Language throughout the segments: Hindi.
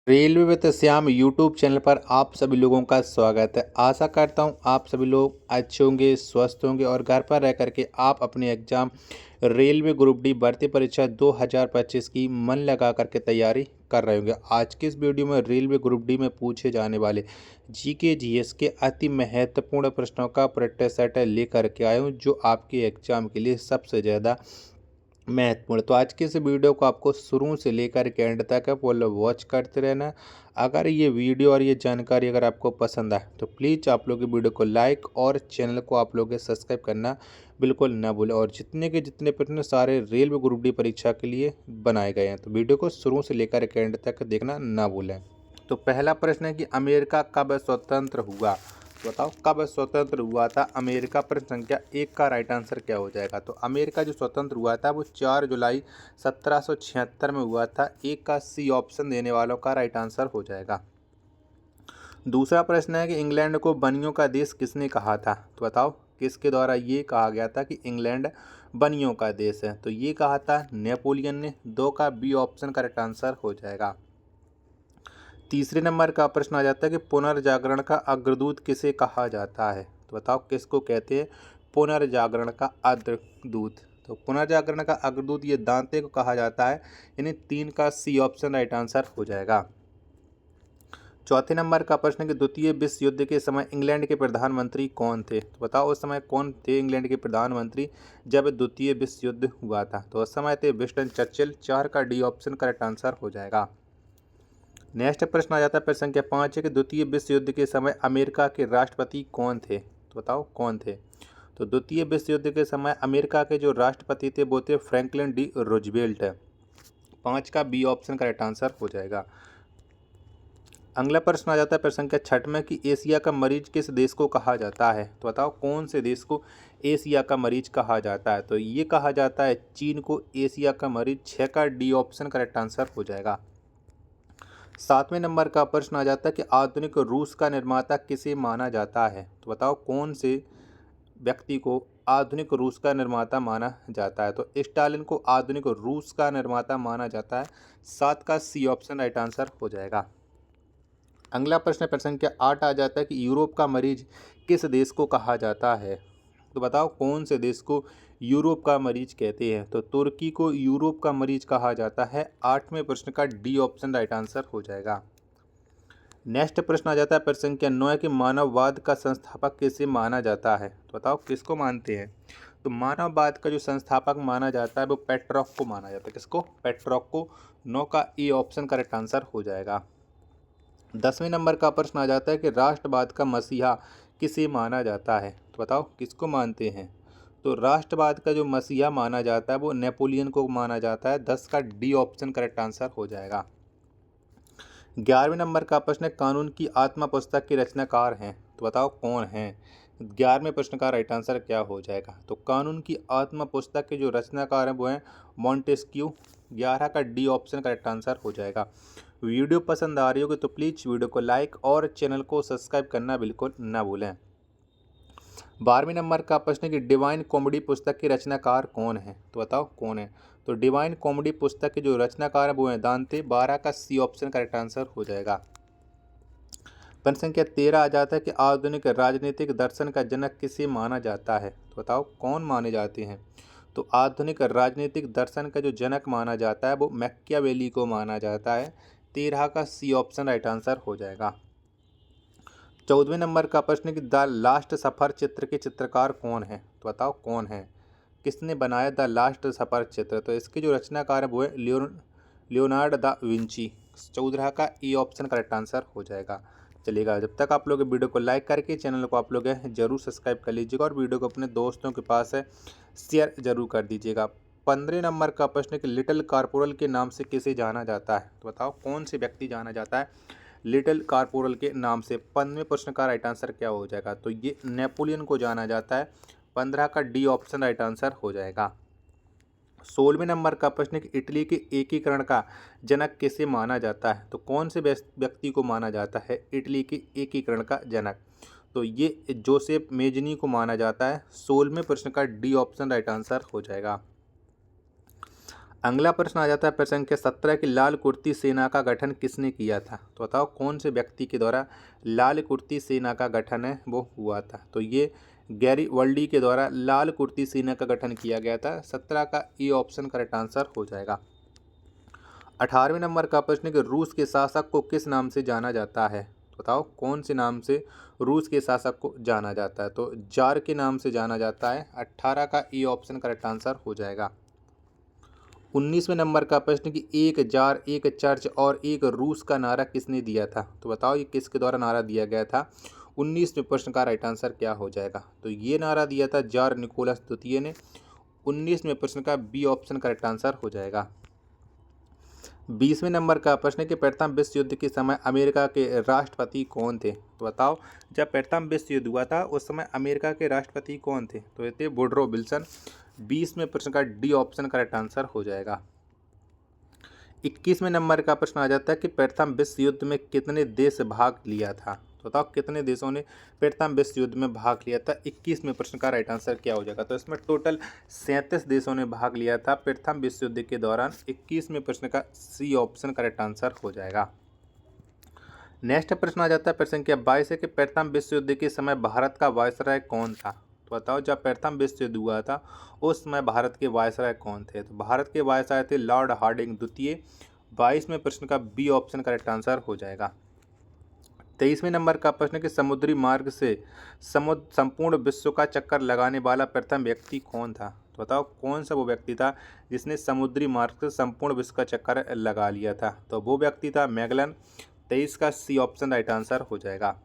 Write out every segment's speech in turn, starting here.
Railway with Shyam YouTube channel पर आप सभी लोगों का स्वागत है। आशा करता हूं आप सभी लोग अच्छे होंगे, स्वस्थ होंगे और घर पर रह करके आप अपने एग्ज़ाम रेलवे ग्रुप डी भर्ती परीक्षा 2025 की मन लगा करके तैयारी कर रहे होंगे। आज की इस वीडियो में रेलवे ग्रुप डी में पूछे जाने वाले जीके जीएस के अति महत्वपूर्ण प्रश्नों का प्रैक्टिस सेट लेकर के आया हूँ, जो आपके एग्ज़ाम के लिए सबसे ज़्यादा महत्वपूर्ण। तो आज की इस वीडियो को आपको शुरू से लेकर के एंड तक फुल वॉच करते रहना। अगर ये वीडियो और ये जानकारी अगर आपको पसंद आए तो प्लीज़ आप लोग वीडियो को लाइक और चैनल को आप लोग सब्सक्राइब करना बिल्कुल ना भूलें। और जितने के जितने प्रश्न सारे रेलवे ग्रुप डी परीक्षा के लिए बनाए गए हैं, तो वीडियो को शुरू से लेकर के एंड तक देखना ना भूलें। तो पहला प्रश्न है कि अमेरिका कब स्वतंत्र हुआ। बताओ कब स्वतंत्र हुआ था अमेरिका। प्रश्न संख्या 1 का राइट आंसर क्या हो जाएगा। तो अमेरिका जो स्वतंत्र हुआ था वो 4 जुलाई 1776 में हुआ था। एक का सी ऑप्शन देने वालों का राइट आंसर हो जाएगा। दूसरा प्रश्न है कि इंग्लैंड को बनियों का देश किसने कहा था। तो बताओ किसके द्वारा ये कहा गया था कि इंग्लैंड बनियों का देश है। तो ये कहा था नेपोलियन ने। 2 का बी ऑप्शन का राइट आंसर हो जाएगा। तीसरे नंबर का प्रश्न आ जाता है कि पुनर्जागरण का अग्रदूत किसे कहा जाता है। तो बताओ किसको कहते हैं पुनर्जागरण का अग्रदूत। तो पुनर्जागरण का अग्रदूत ये दांते को कहा जाता है। यानी 3 का सी ऑप्शन राइट आंसर हो जाएगा। चौथे नंबर का प्रश्न है कि द्वितीय विश्व युद्ध के समय इंग्लैंड के प्रधानमंत्री कौन थे। तो बताओ उस समय कौन थे इंग्लैंड के प्रधानमंत्री जब द्वितीय विश्व युद्ध हुआ था। तो उस समय थे विंस्टन चर्चिल। 4 का डी ऑप्शन करेक्ट आंसर हो जाएगा। नेक्स्ट प्रश्न आ जाता है प्रश्न संख्या 5 है कि द्वितीय विश्व युद्ध के समय अमेरिका के राष्ट्रपति कौन थे। तो बताओ कौन थे। तो द्वितीय विश्व युद्ध के समय अमेरिका के जो राष्ट्रपति थे वो थे फ्रैंकलिन डी रूजवेल्ट। 5 का बी ऑप्शन करेक्ट आंसर हो जाएगा। अगला प्रश्न आ जाता है प्रश्न संख्या 6 में कि एशिया का मरीज किस देश को कहा जाता है। तो बताओ कौन से देश को एशिया का मरीज कहा जाता है। तो ये कहा जाता है चीन को एशिया का मरीज। 6 का डी ऑप्शन करेक्ट आंसर हो जाएगा। 7वें नंबर का प्रश्न आ जाता है कि आधुनिक रूस का निर्माता किसे माना जाता है। तो बताओ कौन से व्यक्ति को आधुनिक रूस का निर्माता माना जाता है। तो स्टालिन को आधुनिक रूस का निर्माता माना जाता है। 7 का सी ऑप्शन राइट आंसर हो जाएगा। अगला प्रश्न प्रश्न संख्या 8 आ जाता है कि यूरोप का मरीज किस देश को कहा जाता है। तो बताओ कौन से देश को यूरोप का मरीज कहते हैं। तो तुर्की को यूरोप का मरीज कहा जाता है। 8वें प्रश्न का डी ऑप्शन राइट आंसर हो जाएगा। नेक्स्ट प्रश्न आ जाता है प्रश्न संख्या 9 कि मानववाद का संस्थापक किसे माना जाता है। तो बताओ किसको मानते हैं। तो मानववाद का जो संस्थापक माना जाता है वो पेट्रोक को माना जाता है। किसको। पेट्रोक को। 9 का ए ऑप्शन करेक्ट आंसर हो जाएगा। 10वें नंबर का प्रश्न आ जाता है कि राष्ट्रवाद का मसीहा किसे माना जाता है। तो बताओ किसको मानते हैं। तो राष्ट्रवाद का जो मसीहा माना जाता है वो नेपोलियन को माना जाता है। 10 का डी ऑप्शन करेक्ट आंसर हो जाएगा। 11वें नंबर का प्रश्न है कानून की आत्मा पुस्तक के रचनाकार हैं। तो बताओ कौन हैं। 11वें प्रश्न का राइट आंसर क्या हो जाएगा। तो कानून की आत्मा पुस्तक के जो रचनाकार हैं वो हैं मॉन्टेस्क्यू। 11 का डी ऑप्शन करेक्ट आंसर हो जाएगा। वीडियो पसंद आ रही होगी तो प्लीज़ वीडियो को लाइक और चैनल को सब्सक्राइब करना बिल्कुल ना भूलें। 12वें नंबर का प्रश्न है कि डिवाइन कॉमेडी पुस्तक के रचनाकार कौन है। तो बताओ कौन है। तो डिवाइन कॉमेडी पुस्तक के जो रचनाकार हैं वो हैं दांते। 12 का सी ऑप्शन करेक्ट आंसर हो जाएगा। प्रश्न संख्या 13 आ जाता है कि आधुनिक राजनीतिक दर्शन का जनक किसे माना जाता है। तो बताओ कौन माने जाते हैं। तो आधुनिक राजनीतिक दर्शन का जो जनक माना जाता है वो मैकियावेली को माना जाता है। 13 का सी ऑप्शन राइट आंसर हो जाएगा। 14वें नंबर का प्रश्न है कि द लास्ट सफ़र चित्र के चित्रकार कौन है। तो बताओ कौन है। किसने बनाया द लास्ट सफ़र चित्र। तो इसके जो रचनाकार है वो है लियोनार्ड दा विंची। 14 का ई ऑप्शन करेक्ट आंसर हो जाएगा। चलिएगा जब तक आप लोग वीडियो को लाइक करके चैनल को आप लोग जरूर सब्सक्राइब कर लीजिएगा और वीडियो को अपने दोस्तों के पास है शेयर जरूर कर दीजिएगा। 15 नंबर का प्रश्न है कि लिटिल कारपोरल के नाम से किसे जाना जाता है। तो बताओ कौन से व्यक्ति जाना जाता है लिटिल कारपोरल के नाम से। 15वें प्रश्न का राइट आंसर क्या हो जाएगा। तो ये नेपोलियन को जाना जाता है। 15 का डी ऑप्शन राइट आंसर हो जाएगा। 16वें नंबर का प्रश्न है कि इटली के एकीकरण का जनक किसे माना जाता है। तो कौन से व्यक्ति को माना जाता है इटली के एकीकरण का जनक। तो ये जोसेफ मेजनी को माना जाता है। 16वें प्रश्न का डी ऑप्शन राइट आंसर हो जाएगा। अगला प्रश्न आ जाता है प्रश्न संख्या 17 की लाल कुर्ती सेना का गठन किसने किया था। तो बताओ कौन से व्यक्ति के द्वारा लाल कुर्ती सेना का गठन है वो हुआ था। तो ये गैरी वर्ल्डी के द्वारा लाल कुर्ती सेना का गठन किया गया था। 17 का ई ऑप्शन करेक्ट आंसर हो जाएगा। 18वें नंबर का प्रश्न है कि रूस के शासक को किस नाम से जाना जाता है। बताओ कौन से नाम से रूस के शासक को जाना जाता है। तो जार के नाम से जाना जाता है। 18 का ई ऑप्शन करेक्ट आंसर हो जाएगा। 19वें नंबर का प्रश्न कि एक जार, एक चर्च और एक रूस का नारा किसने दिया था। तो बताओ ये किसके द्वारा नारा दिया गया था। 19वें प्रश्न का राइट आंसर क्या हो जाएगा। तो ये नारा दिया था जार निकोलस द्वितीय ने। 19वें प्रश्न का बी ऑप्शन करेक्ट आंसर हो जाएगा। 20वें नंबर का प्रश्न है कि प्रथम विश्व युद्ध के समय अमेरिका के राष्ट्रपति कौन थे। तो बताओ जब प्रथम विश्व युद्ध हुआ था उस समय अमेरिका के राष्ट्रपति कौन थे। तो ये थे वुडरो विल्सन। 20वें प्रश्न का डी ऑप्शन करेक्ट आंसर हो जाएगा। 21वें नंबर का प्रश्न आ जाता है कि प्रथम विश्व युद्ध में कितने देश भाग लिया था। तो बताओ कितने देशों ने प्रथम विश्व युद्ध में भाग लिया था। 21वें प्रश्न का राइट आंसर क्या हो जाएगा। तो इसमें टोटल 37 देशों ने भाग लिया था प्रथम विश्व युद्ध के दौरान। 21वें प्रश्न का सी ऑप्शन करेक्ट आंसर हो जाएगा। नेक्स्ट प्रश्न आ जाता है प्रश्न संख्या 22 है कि प्रथम विश्व युद्ध के समय भारत का वायसराय कौन था। तो बताओ जब प्रथम विश्व युद्ध हुआ था उस समय भारत के वायसराय कौन थे। तो भारत के वायसराय थे लॉर्ड हार्डिंग द्वितीय। 22वें प्रश्न का बी ऑप्शन करेक्ट आंसर हो जाएगा। 23वें नंबर का प्रश्न कि समुद्री मार्ग से संपूर्ण विश्व का चक्कर लगाने वाला प्रथम व्यक्ति कौन था। तो बताओ कौन सा वो व्यक्ति था जिसने समुद्री मार्ग से संपूर्ण विश्व का चक्कर लगा लिया था। तो वो व्यक्ति था मैगलन। 23 का सी ऑप्शन राइट आंसर हो जाएगा।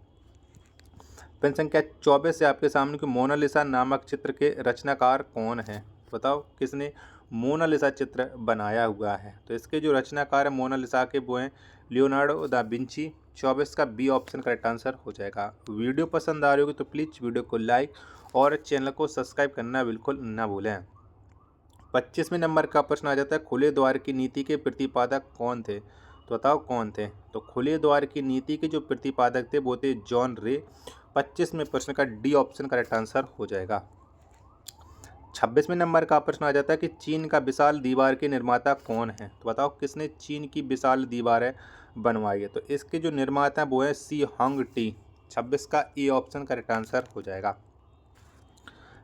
प्रश्न संख्या 24 से आपके सामने कि मोनालिसा नामक चित्र के रचनाकार कौन है। बताओ किसने मोनालिसा चित्र बनाया हुआ है। तो इसके जो रचनाकार है मोनालिसा के वो हैं लियोनार्डो दा विंची। 24 का बी ऑप्शन करेक्ट आंसर हो जाएगा। वीडियो पसंद आ रही होगी तो प्लीज़ वीडियो को लाइक और चैनल को सब्सक्राइब करना बिल्कुल ना भूलें। 25वें नंबर का प्रश्न आ जाता है खुले द्वार की नीति के प्रतिपादक कौन थे। तो बताओ कौन थे। तो खुले द्वार की नीति के जो प्रतिपादक थे वो थे जॉन रे। 25वें प्रश्न का डी ऑप्शन करेक्ट आंसर हो जाएगा। 26वें नंबर का प्रश्न आ जाता है कि चीन का विशाल दीवार के निर्माता कौन है। तो बताओ किसने चीन की विशाल दीवारें बनवाई है। तो इसके जो निर्माता हैं वो है सी हॉन्ग टी। 26 का ए ऑप्शन करेक्ट आंसर हो जाएगा।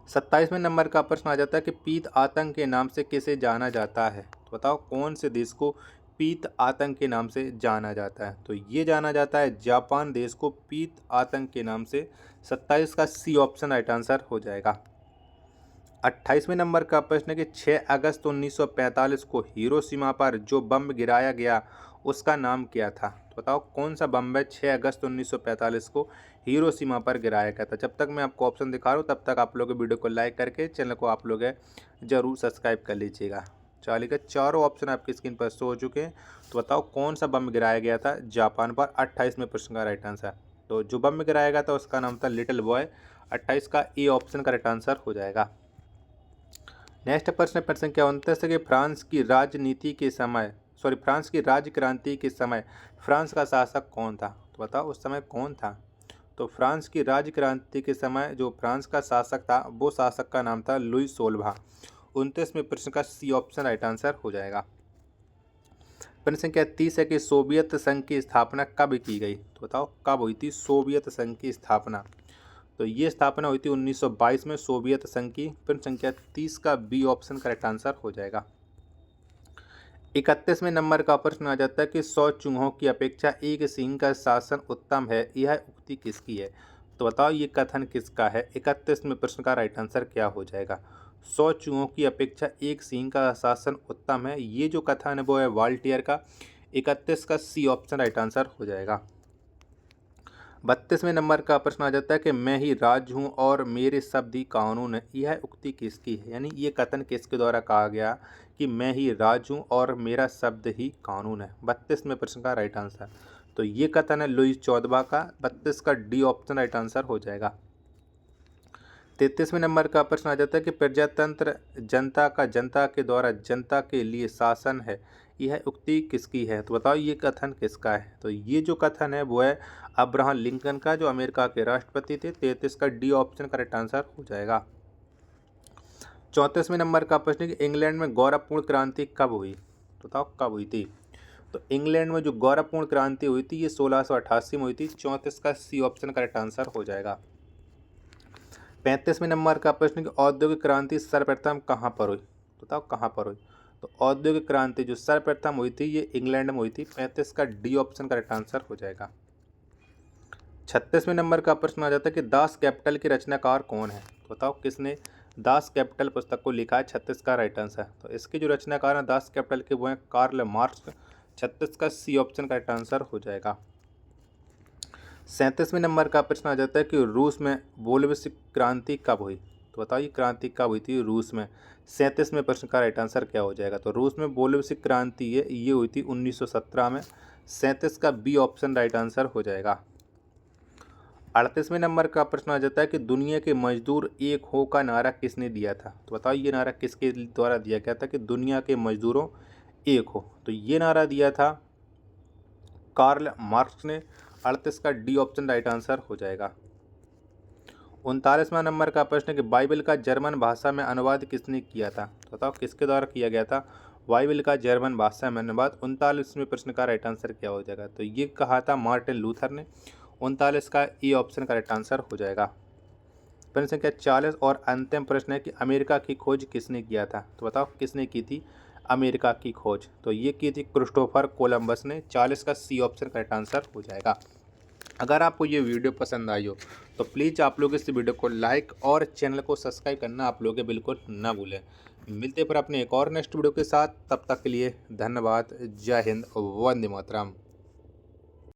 27वें नंबर का प्रश्न आ जाता है कि पीत आतंक के नाम से किसे जाना जाता है। तो बताओ कौन से देश को पीत आतंक के नाम से जाना जाता है। तो ये जाना जाता है जापान देश को पीत आतंक के नाम से। 27 का सी ऑप्शन राइट आंसर हो जाएगा। 28वें नंबर का प्रश्न है कि 6 अगस्त 1945 को हिरोशिमा पर जो बम गिराया गया उसका नाम क्या था। तो बताओ कौन सा बम है 6 अगस्त 1945 को हिरोशिमा पर गिराया गया था। जब तक मैं आपको ऑप्शन दिखा रहा हूँ तब तक आप लोग वीडियो को लाइक करके चैनल को आप लोग जरूर सब्सक्राइब कर लीजिएगा। चलिए का चारों ऑप्शन आपकी स्क्रीन पर शो हो चुके हैं। तो बताओ कौन सा बम गिराया गया था जापान पर। 28वें प्रश्न का राइट आंसर। तो जो बम गिराया गया था उसका नाम था लिटिल बॉय। 28 का ए ऑप्शन करेक्ट आंसर हो जाएगा। नेक्स्ट प्रश्न प्रश्न संख्या 29 है कि फ्रांस की राज्य क्रांति के समय फ्रांस का शासक कौन था। तो बताओ उस समय कौन था। तो फ्रांस की राज्य क्रांति के समय जो फ्रांस का शासक था वो शासक का नाम था लुई 16। 29वें प्रश्न का सी ऑप्शन राइट आंसर हो जाएगा। प्रश्न संख्या 30 है कि सोवियत संघ की स्थापना कब की गई। तो बताओ कब हुई थी सोवियत संघ की स्थापना। तो ये स्थापना हुई थी 1922 में सोवियत संघ की। प्रश्न संख्या 30 का बी ऑप्शन करेक्ट आंसर हो जाएगा। 31वें नंबर का प्रश्न आ जाता है कि 100 चूहों की अपेक्षा एक सींग का शासन उत्तम है, यह उक्ति किसकी है। तो बताओ ये कथन किसका है। 31वें प्रश्न का राइट आंसर क्या हो जाएगा। 100 चूहों की अपेक्षा एक सींग का शासन उत्तम है, ये जो कथन है वो है वाल्टियर का। 31 का सी ऑप्शन राइट आंसर हो जाएगा। 32वें नंबर का प्रश्न आ जाता है कि मैं ही राज हूँ और मेरे शब्द ही कानून है, यह उक्ति किसकी है। यानी ये कथन किसके द्वारा कहा गया कि मैं ही राज हूँ और मेरा शब्द ही कानून है। 32वें प्रश्न का राइट आंसर। तो ये कथन है लुई 14 का। 32 का डी ऑप्शन राइट आंसर हो जाएगा। 33वें नंबर का प्रश्न आ जाता है कि प्रजातंत्र जनता के द्वारा जनता के लिए शासन है, यह उक्ति किसकी है। तो बताओ ये कथन किसका है। तो ये जो कथन है वो है अब्राहम लिंकन का, जो अमेरिका के राष्ट्रपति थे। 33 का डी ऑप्शन करेक्ट आंसर हो जाएगा। 34वें नंबर का प्रश्न है कि इंग्लैंड में गौरवपूर्ण क्रांति कब हुई? तो बताओ कब हुई थी? तो इंग्लैंड में जो गौरवपूर्ण क्रांति हुई थी ये 1688 में हुई थी। 34 का सी ऑप्शन करेक्ट आंसर हो जाएगा। 35वें नंबर का प्रश्न है कि औद्योगिक क्रांति सर्वप्रथम कहाँ पर हुई? तो बताओ कहाँ पर हुई? तो औद्योगिक क्रांति जो सर्वप्रथम हुई थी ये इंग्लैंड में हुई थी। 35 का डी ऑप्शन करेक्ट आंसर हो जाएगा। 36वें नंबर का प्रश्न आ जाता है कि दास कैपिटल के रचनाकार कौन है? तो बताओ किसने दास कैपिटल पुस्तक को लिखा है? 36 का राइट आंसर। तो इसके जो रचनाकार हैं दास कैपिटल के वो हैं कार्ल मार्क्स। 36 का सी ऑप्शन करेक्ट आंसर हो जाएगा। 37वें नंबर का प्रश्न आ जाता है कि रूस में बोल्शेविक क्रांति कब हुई? तो बताओ ये क्रांति कब हुई थी रूस में? 37वें प्रश्न का राइट आंसर क्या हो जाएगा? तो रूस में बोल्शेविक क्रांति ये हुई थी 1917 में। 37 का बी ऑप्शन राइट आंसर हो जाएगा। 38वें नंबर का प्रश्न आ जाता है कि दुनिया के मजदूर एक हो का नारा किसने दिया था? तो बताओ ये नारा किसके द्वारा दिया गया था कि दुनिया के मजदूरों एक हो? तो ये नारा दिया था कार्ल मार्क्स ने। 38 का डी ऑप्शन राइट आंसर हो जाएगा। 39वां नंबर का प्रश्न है कि बाइबल का जर्मन भाषा में अनुवाद किसने किया था? तो बताओ किसके द्वारा किया गया था बाइबल का जर्मन भाषा में अनुवाद? 39वें प्रश्न का राइट आंसर क्या हो जाएगा? तो ये कहा था मार्टिन लूथर ने। 39 का ई ऑप्शन करेक्ट आंसर हो जाएगा। प्रश्न संख्या 40 और अंतिम प्रश्न है कि अमेरिका की खोज किसने किया था? तो बताओ किसने की थी अमेरिका की खोज? तो ये की थी क्रिस्टोफर कोलंबस ने। 40 का सी ऑप्शन करेक्ट आंसर हो जाएगा। अगर आपको ये वीडियो पसंद आई हो तो प्लीज़ आप लोग इस वीडियो को लाइक और चैनल को सब्सक्राइब करना आप लोग बिल्कुल ना भूलें। मिलते पर अपने एक और नेक्स्ट वीडियो के साथ, तब तक के लिए धन्यवाद। जय हिंद, वंदे मातरम।